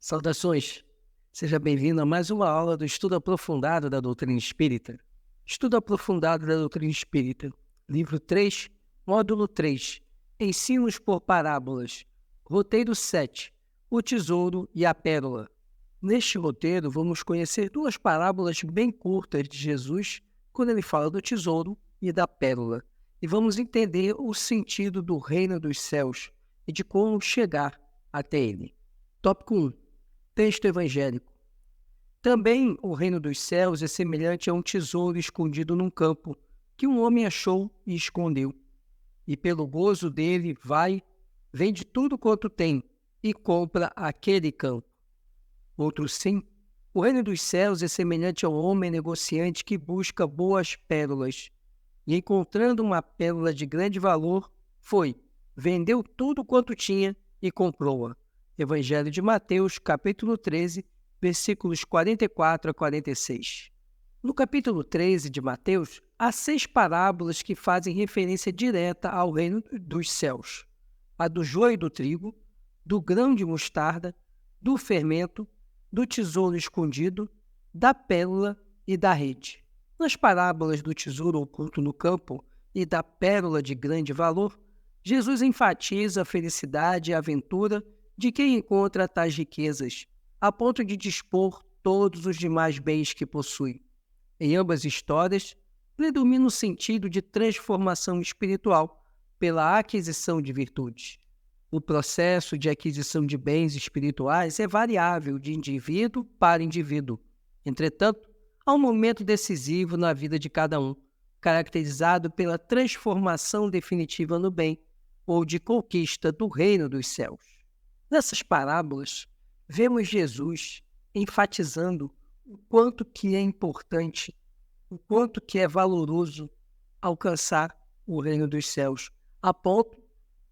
Saudações! Seja bem-vindo a mais uma aula do Estudo Aprofundado da Doutrina Espírita. Estudo Aprofundado da Doutrina Espírita, livro 3, módulo 3, Ensinos por Parábolas, roteiro 7, o Tesouro e a Pérola. Neste roteiro, vamos conhecer duas parábolas bem curtas de Jesus, quando ele fala do tesouro e da pérola, e vamos entender o sentido do reino dos céus e de como chegar até ele. Tópico 1. Texto evangélico. Também o reino dos céus é semelhante a um tesouro escondido num campo, que um homem achou e escondeu. E pelo gozo dele vende tudo quanto tem e compra aquele campo. Outro sim, o reino dos céus é semelhante a um homem negociante que busca boas pérolas. E encontrando uma pérola de grande valor, vendeu tudo quanto tinha e comprou-a. Evangelho de Mateus, capítulo 13, versículos 44 a 46. No capítulo 13 de Mateus, há 6 parábolas que fazem referência direta ao reino dos céus. A do joio e do trigo, do grão de mostarda, do fermento, do tesouro escondido, da pérola e da rede. Nas parábolas do tesouro oculto no campo e da pérola de grande valor, Jesus enfatiza a felicidade e a aventura de quem encontra tais riquezas, a ponto de dispor todos os demais bens que possui. Em ambas histórias, predomina o sentido de transformação espiritual pela aquisição de virtudes. O processo de aquisição de bens espirituais é variável de indivíduo para indivíduo. Entretanto, há um momento decisivo na vida de cada um, caracterizado pela transformação definitiva no bem ou de conquista do reino dos céus. Nessas parábolas, vemos Jesus enfatizando o quanto que é importante, o quanto que é valoroso alcançar o reino dos céus, a ponto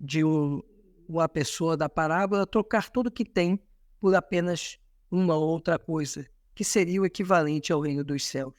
de uma pessoa da parábola trocar tudo que tem por apenas uma outra coisa, que seria o equivalente ao reino dos céus.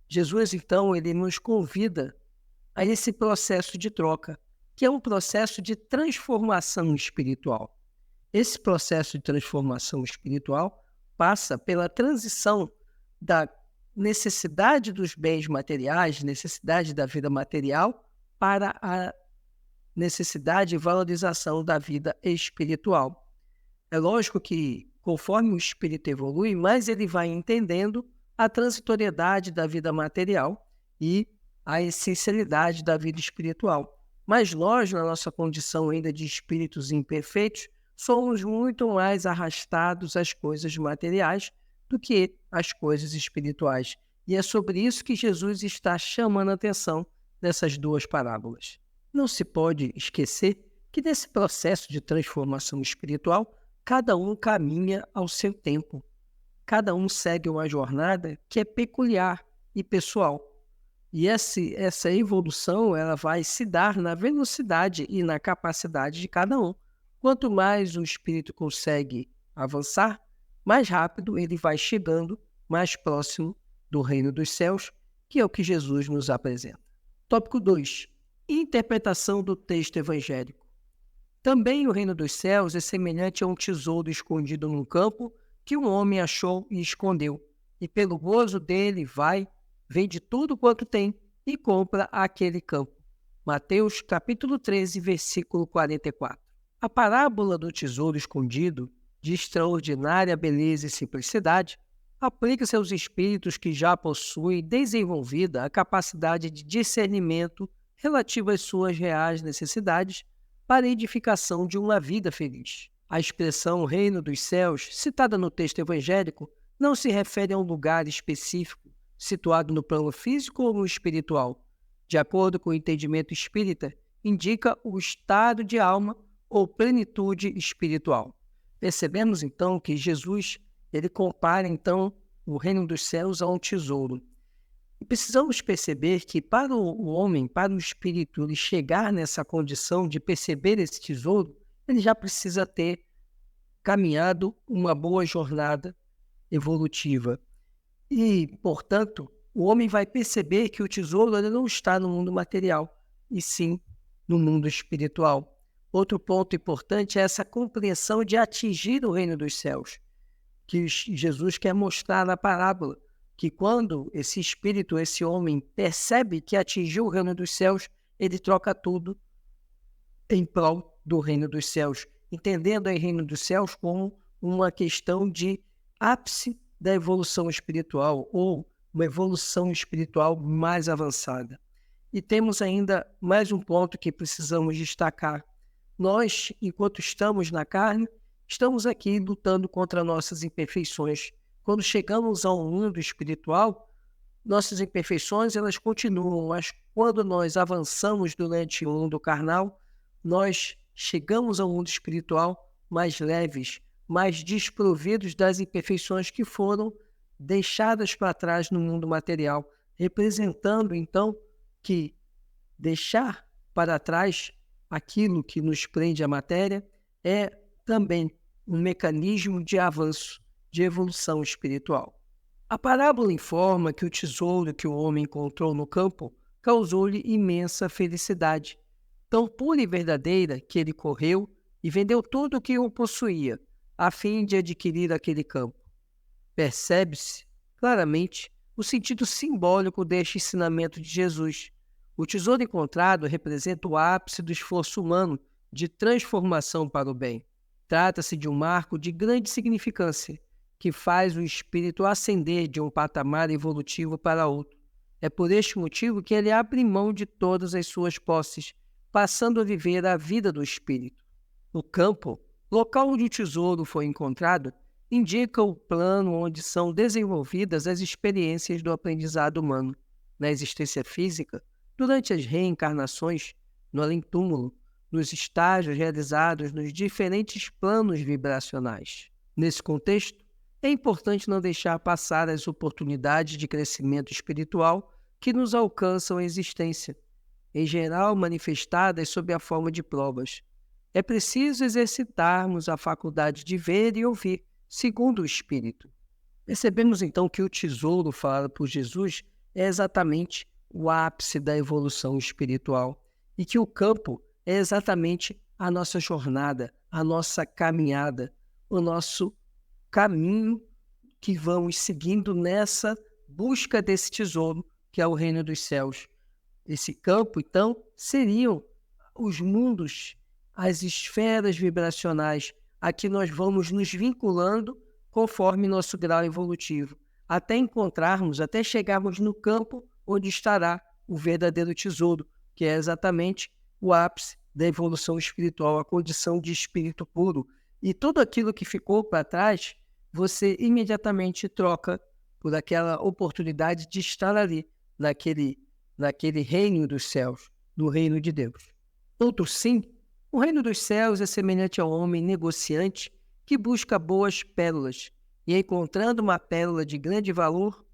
Jesus, então, ele nos convida a esse processo de troca, que é um processo de transformação espiritual. Esse processo de transformação espiritual passa pela transição da necessidade dos bens materiais, necessidade da vida material, para a necessidade e valorização da vida espiritual. É lógico que, conforme o espírito evolui, mais ele vai entendendo a transitoriedade da vida material e a essencialidade da vida espiritual. Mas nós, na nossa condição ainda de espíritos imperfeitos, somos muito mais arrastados às coisas materiais do que às coisas espirituais. E é sobre isso que Jesus está chamando a atenção nessas duas parábolas. Não se pode esquecer que nesse processo de transformação espiritual, cada um caminha ao seu tempo. Cada um segue uma jornada que é peculiar e pessoal. E essa evolução ela vai se dar na velocidade e na capacidade de cada um. Quanto mais o espírito consegue avançar, mais rápido ele vai chegando mais próximo do reino dos céus, que é o que Jesus nos apresenta. Tópico 2. Interpretação do texto evangélico. Também o reino dos céus é semelhante a um tesouro escondido num campo que um homem achou e escondeu, e pelo gozo dele vende tudo quanto tem e compra aquele campo. Mateus capítulo 13, versículo 44. A parábola do tesouro escondido, de extraordinária beleza e simplicidade, aplica-se aos espíritos que já possuem desenvolvida a capacidade de discernimento relativa às suas reais necessidades para a edificação de uma vida feliz. A expressão reino dos céus, citada no texto evangélico, não se refere a um lugar específico, situado no plano físico ou no espiritual. De acordo com o entendimento espírita, indica o estado de alma ou plenitude espiritual. Percebemos, então, que Jesus ele compara, então, o reino dos céus a um tesouro. E precisamos perceber que para o homem, para o espírito, ele chegar nessa condição de perceber esse tesouro, ele já precisa ter caminhado uma boa jornada evolutiva. E, portanto, o homem vai perceber que o tesouro ele não está no mundo material, e sim no mundo espiritual. Outro ponto importante é essa compreensão de atingir o reino dos céus, que Jesus quer mostrar na parábola, que quando esse espírito, esse homem, percebe que atingiu o reino dos céus, ele troca tudo em prol do reino dos céus, entendendo o reino dos céus como uma questão de ápice da evolução espiritual, ou uma evolução espiritual mais avançada. E temos ainda mais um ponto que precisamos destacar. Nós, enquanto estamos na carne, estamos aqui lutando contra nossas imperfeições. Quando chegamos ao mundo espiritual, nossas imperfeições elas continuam, mas quando nós avançamos durante o mundo carnal, nós chegamos ao mundo espiritual mais leves, mais desprovidos das imperfeições que foram deixadas para trás no mundo material, representando, então, que deixar para trás aquilo que nos prende à matéria é também um mecanismo de avanço, de evolução espiritual. A parábola informa que o tesouro que o homem encontrou no campo causou-lhe imensa felicidade, tão pura e verdadeira que ele correu e vendeu tudo o que o possuía, a fim de adquirir aquele campo. Percebe-se claramente o sentido simbólico deste ensinamento de Jesus. O tesouro encontrado representa o ápice do esforço humano de transformação para o bem. Trata-se de um marco de grande significância, que faz o espírito ascender de um patamar evolutivo para outro. É por este motivo que ele abre mão de todas as suas posses, passando a viver a vida do espírito. O campo, local onde o tesouro foi encontrado, indica o plano onde são desenvolvidas as experiências do aprendizado humano. Na existência física, durante as reencarnações, no além-túmulo, nos estágios realizados nos diferentes planos vibracionais. Nesse contexto, é importante não deixar passar as oportunidades de crescimento espiritual que nos alcançam a existência, em geral manifestadas sob a forma de provas. É preciso exercitarmos a faculdade de ver e ouvir, segundo o Espírito. Percebemos então que o tesouro falado por Jesus é exatamente o ápice da evolução espiritual e que o campo é exatamente a nossa jornada, a nossa caminhada, o nosso caminho que vamos seguindo nessa busca desse tesouro que é o reino dos céus. Esse campo, então, seriam os mundos, as esferas vibracionais a que nós vamos nos vinculando conforme nosso grau evolutivo, até encontrarmos, até chegarmos no campo onde estará o verdadeiro tesouro, que é exatamente o ápice da evolução espiritual, a condição de espírito puro. E tudo aquilo que ficou para trás, você imediatamente troca por aquela oportunidade de estar ali, naquele reino dos céus, no reino de Deus. Outro sim, o reino dos céus é semelhante ao homem negociante que busca boas pérolas, e encontrando uma pérola de grande valor,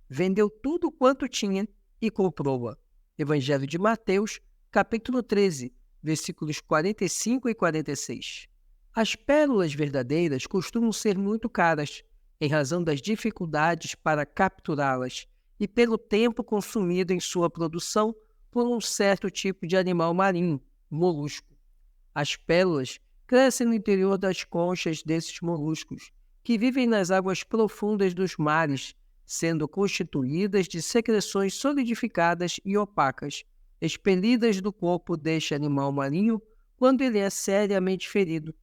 vendeu tudo quanto tinha e comprou-a. Evangelho de Mateus, capítulo 13, versículos 45 e 46. As pérolas verdadeiras costumam ser muito caras, em razão das dificuldades para capturá-las e pelo tempo consumido em sua produção por um certo tipo de animal marinho, molusco. As pérolas crescem no interior das conchas desses moluscos, que vivem nas águas profundas dos mares, sendo constituídas de secreções solidificadas e opacas, expelidas do corpo deste animal marinho quando ele é seriamente ferido.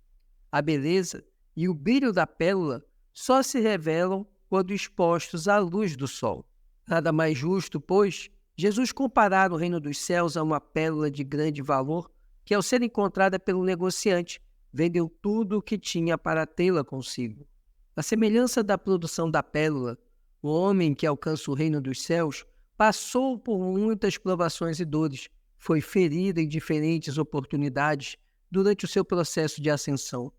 A beleza e o brilho da pérola só se revelam quando expostos à luz do sol. Nada mais justo, pois, Jesus comparar o reino dos céus a uma pérola de grande valor, que ao ser encontrada pelo negociante, vendeu tudo o que tinha para tê-la consigo. A semelhança da produção da pérola, o homem que alcança o reino dos céus passou por muitas provações e dores, foi ferido em diferentes oportunidades durante o seu processo de ascensão.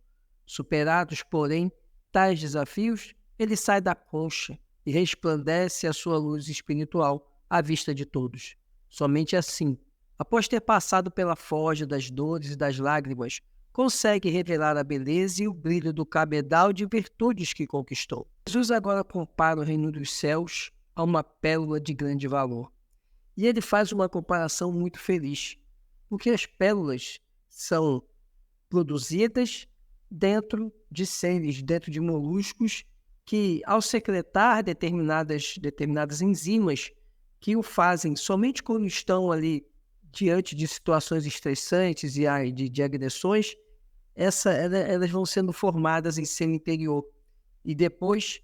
Superados, porém, tais desafios, ele sai da concha e resplandece a sua luz espiritual à vista de todos. Somente assim, após ter passado pela forja das dores e das lágrimas, consegue revelar a beleza e o brilho do cabedal de virtudes que conquistou. Jesus agora compara o reino dos céus a uma pérola de grande valor. E ele faz uma comparação muito feliz, porque as pérolas são produzidas dentro de seres, dentro de moluscos, que ao secretar determinadas enzimas que o fazem somente quando estão ali diante de situações estressantes e de agressões, elas vão sendo formadas em seu interior e depois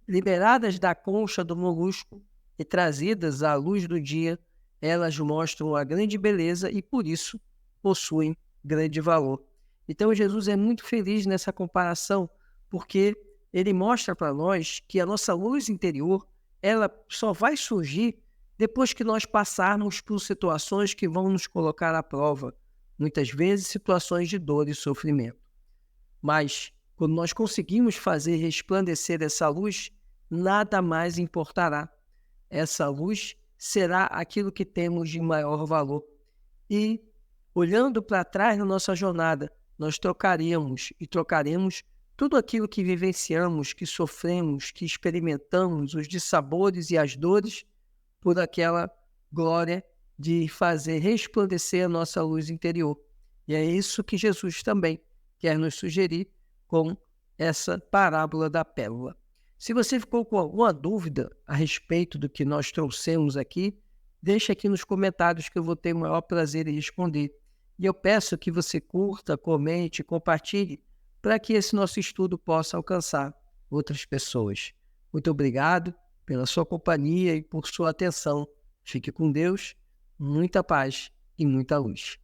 liberadas da concha do molusco e trazidas à luz do dia, elas mostram a grande beleza e por isso possuem grande valor. Então Jesus é muito feliz nessa comparação, porque ele mostra para nós que a nossa luz interior, ela só vai surgir depois que nós passarmos por situações que vão nos colocar à prova, muitas vezes situações de dor e sofrimento. Mas quando nós conseguimos fazer resplandecer essa luz, nada mais importará. Essa luz será aquilo que temos de maior valor. E, olhando para trás na nossa jornada, nós trocaremos tudo aquilo que vivenciamos, que sofremos, que experimentamos, os dissabores e as dores, por aquela glória de fazer resplandecer a nossa luz interior. E é isso que Jesus também quer nos sugerir com essa parábola da pérola. Se você ficou com alguma dúvida a respeito do que nós trouxemos aqui, deixe aqui nos comentários que eu vou ter o maior prazer em responder. E eu peço que você curta, comente, compartilhe, para que esse nosso estudo possa alcançar outras pessoas. Muito obrigado pela sua companhia e por sua atenção. Fique com Deus, muita paz e muita luz.